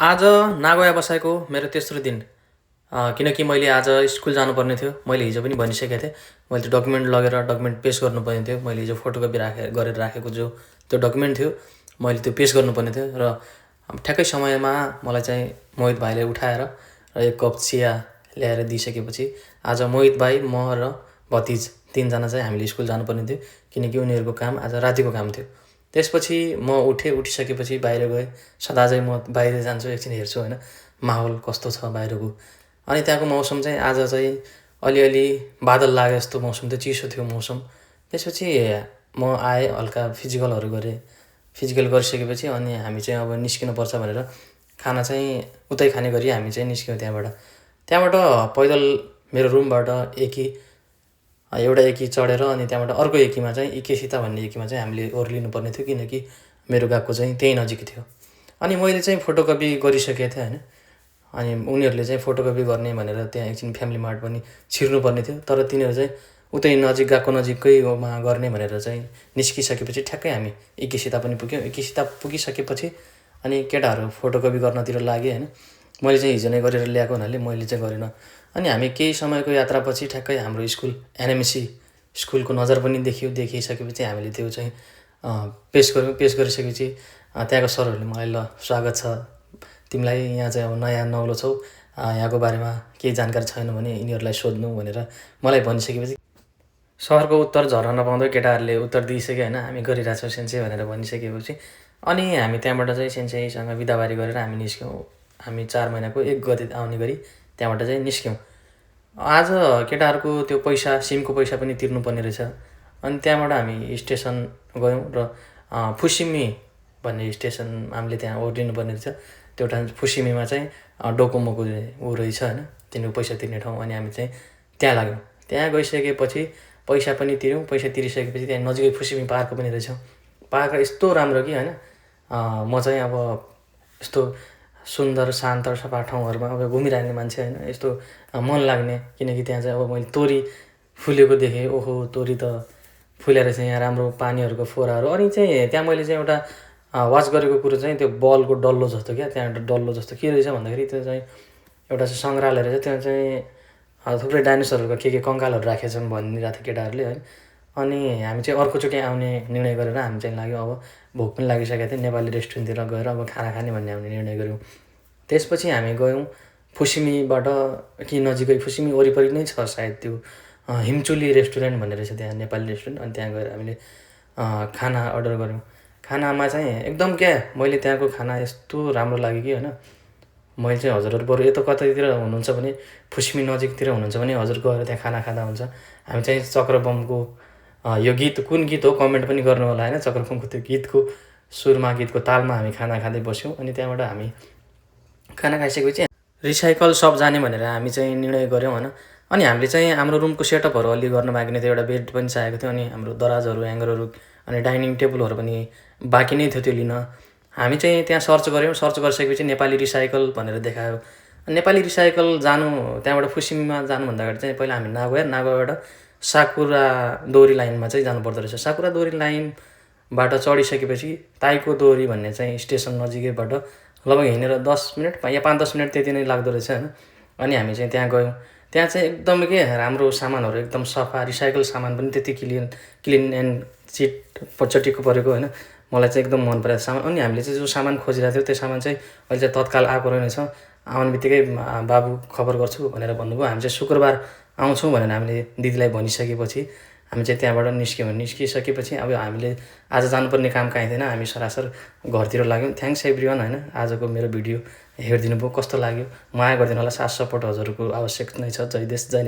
आज नागोया बसाइको मेरो तेस्रो दिन। किनकि मैले आज स्कुल जानुपर्ने थियो। मैले हिजो पनि भनिसकेको थिएँ। मैले त्यो डकुमेन्ट लगेर डकुमेन्ट पेस गर्नुपर्ने थियो। मैले हिजो फोटोकपी गरेर राखेको जो त्यो डकुमेन्ट थियो, मैले त्यो पेस गर्नुपर्ने थियो। र ठ्याक्कै समयमा मलाई चाहिँ मोहित भाइले उठाएर र एक कप चिया ल्याएर दिइसकेपछि आज मोहित भाइ, म र भतिज तिनजना चाहिँ हामीले स्कुल जानुपर्ने थियो। किनकि उनीहरूको काम आज रातिको काम थियो। त्यसपछि म उठिसकेपछि बाहिर गएँ। सदा चाहिँ म बाहिर जान्छु, एकछिन हेर्छु होइन माहौल कस्तो छ बाहिरको। अनि त्यहाँको मौसम चाहिँ आज चाहिँ अलिअलि बादल लागे जस्तो मौसम थियो, चिसो थियो मौसम। त्यसपछि म आएँ, हल्का फिजिकलहरू गरेँ। फिजिकल गरिसकेपछि अनि हामी चाहिँ अब निस्किनुपर्छ भनेर खाना चाहिँ उतै खाने गरी हामी चाहिँ निस्क्यौँ त्यहाँबाट। पैदल मेरो रुमबाट एउटा एकी चढेर अनि त्यहाँबाट अर्को एकीमा चाहिँ इकेसिता भन्ने एकीमा चाहिँ हामीले ओर्लिनुपर्ने थियो। किनकि मेरो गएको चाहिँ त्यहीँ नजिक थियो। अनि मैले चाहिँ फोटोकपी गरिसकेको थिएँ होइन। अनि उनीहरूले चाहिँ फोटोकपी गर्ने भनेर त्यहाँ एकछिन फ्यामिली मार्ट पनि छिर्नुपर्ने थियो। तर तिनीहरू चाहिँ उतै नजिक गएको नजिकैमा गर्ने भनेर चाहिँ निस्किसकेपछि ठ्याक्कै हामी इकेसिता पनि पुग्यौँ। इकेसिता पुगिसकेपछि अनि केटाहरू फोटोकपी गर्नतिर लाग्यो होइन। मैले चाहिँ हिजो नै गरेर ल्याएको हुनाले मैले चाहिँ गरिनँ। अनि हामी केही समयको यात्रापछि ठ्याक्कै हाम्रो स्कुल एनएमसी स्कुलको नजर पनि देखिसकेपछि हामीले त्यो चाहिँ पेस गऱ्यौँ। पेस गरिसकेपछि त्यहाँको सरहरूले मलाई ल स्वागत छ तिमीलाई, यहाँ चाहिँ अब नयाँ नौलो छौ, यहाँको बारेमा केही जानकारी छैन भने यिनीहरूलाई सोध्नु भनेर मलाई भनिसकेपछि सरको उत्तर झर्न नपाउँदै केटाहरूले उत्तर दिइसक्यो होइन। हामी गरिरहेछौँ सेन्से भनेर भनिसकेपछि अनि हामी त्यहाँबाट चाहिँ सेन्सेसँग बिदाबारी गरेर हामी निस्क्यौँ। हामी 4 महिनाको 1 गते आउने गरी त्यहाँबाट चाहिँ निस्क्यौँ। आज केटाहरूको त्यो पैसा, सिमको पैसा पनि तिर्नुपर्ने रहेछ। अनि त्यहाँबाट हामी स्टेसन गयौँ र फुसिमी भन्ने स्टेसन हामीले त्यहाँ ओर्लिनुपर्ने रहेछ। त्यो ठाउँ फुसिमीमा चाहिँ डोकोमोको ऊ रहेछ होइन, तिनीहरू पैसा तिर्ने ठाउँ। अनि हामी चाहिँ त्यहाँ लाग्यौँ। त्यहाँ गइसकेपछि पैसा पनि तिर्यौँ। पैसा तिरिसकेपछि त्यहाँ नजिकै फुसिमी पार्क पनि रहेछ। पार्क यस्तो राम्रो कि होइन, म चाहिँ अब यस्तो सुन्दर शान्त सफा ठाउँहरूमा अब घुमिरहने मान्छे होइन, यस्तो मन लाग्ने। किनकि त्यहाँ चाहिँ अब मैले तोरी फुलेको देखेँ। ओहो, तोरी त फुलेर चाहिँ यहाँ राम्रो पानीहरूको फोराहरू। अनि चाहिँ त्यहाँ मैले चाहिँ एउटा वाच गरेको कुरो चाहिँ त्यो बलको डल्लो जस्तो क्या, त्यहाँ एउटा डल्लो जस्तो के रहेछ भन्दाखेरि त्यो चाहिँ एउटा चाहिँ सङ्ग्रहालय रहेछ। त्यहाँ चाहिँ थुप्रै डाइनोसरहरूको के कङ्कालहरू राखेका छन् भनिरहेको थियो केटाहरूले होइन। अनि हामी चाहिँ अर्कोचोटि आउने निर्णय गरेर हामी चाहिँ लाग्यौँ। अब भोक पनि लागिसकेको थियो, नेपाली रेस्टुरेन्टतिर गएर अब खाना खाने भन्ने हामीले निर्णय गऱ्यौँ। त्यसपछि हामी गयौँ फुसिमीबाट कि नजिकै फुसिमी वरिपरि नै छ सायद त्यो हिमचुली रेस्टुरेन्ट भन्ने रहेछ त्यहाँ, नेपाली रेस्टुरेन्ट। अनि त्यहाँ गएर हामीले खाना अर्डर गऱ्यौँ। खानामा चाहिँ एकदम क्या, मैले त्यहाँको खाना यस्तो राम्रो लाग्यो कि होइन। मैले चाहिँ हजुरहरू बरु यता कतैतिर हुनुहुन्छ भने फुसिमी नजिकतिर हुनुहुन्छ भने हजुर गएर त्यहाँ खाना खाँदा हुन्छ। हामी चाहिँ चक्रबमको यो गीत कुन गीत हो कमेन्ट पनि गर्नु होला होइन। चक्रबमको त्यो गीतको सुरमा, गीतको तालमा हामी खाना खाँदै बस्यौँ। अनि त्यहाँबाट हामी खाना खाइसकेपछि रिसाइकल सप जाने भनेर हामी चाहिँ निर्णय गऱ्यौँ होइन। अनि हामीले चाहिँ हाम्रो रुमको सेटअपहरू अलि गर्न बाँकी नै थियो। एउटा बेड पनि चाहिएको थियो, अनि हाम्रो दराजहरू, ह्याङ्गरहरू, अनि डाइनिङ टेबलहरू पनि बाँकी नै थियो त्यो लिन। हामी चाहिँ त्यहाँ सर्च गऱ्यौँ। सर्च गरिसकेपछि नेपाली रिसाइकल भनेर देखायो। नेपाली रिसाइकल जानु, त्यहाँबाट फुसिमीमा जानुभन्दा अगाडि चाहिँ पहिला हामी नागोयाबाट साकुरा दोहोरी लाइनमा चाहिँ जानुपर्दो रहेछ। साकुरा दोहोरी लाइनबाट चढिसकेपछि ताइको दोहोरी भन्ने चाहिँ स्टेसन नजिकैबाट लगभग हिँडेर 10 मिनट या 5-10 मिनट त्यति नै लाग्दो रहेछ होइन। अनि हामी चाहिँ त्यहाँ गयौँ। त्यहाँ चाहिँ एकदमै के राम्रो सामानहरू, एकदम सफा, रिसाइकल सामान पनि त्यति क्लिन एन्ड चटिक्क परेको होइन। मलाई चाहिँ एकदम मन परेको सामान। अनि हामीले चाहिँ जो सामान खोजिरहेको थियो त्यो सामान चाहिँ अहिले चाहिँ तत्काल आएको रहेछ। आउने बित्तिकै बाबु खबर गर्छु भनेर भन्नुभयो। हामी चाहिँ शुक्रबार आउँछौँ भनेर हामीले दिदीलाई भनिसकेपछि हामी चाहिँ त्यहाँबाट निस्क्यौँ। निस्किसकेपछि अब हामीले आज जानुपर्ने काम काहीँ थिएन, हामी सरासर घरतिर लाग्यौँ। थ्याङ्क्स एभ्रिवान होइन, आजको मेरो भिडियो हेरिदिनु भयो, कस्तो लाग्यो माया गरिदिनु होला। साथ सपोर्ट हजुरको आवश्यक नै छ। जय देश जय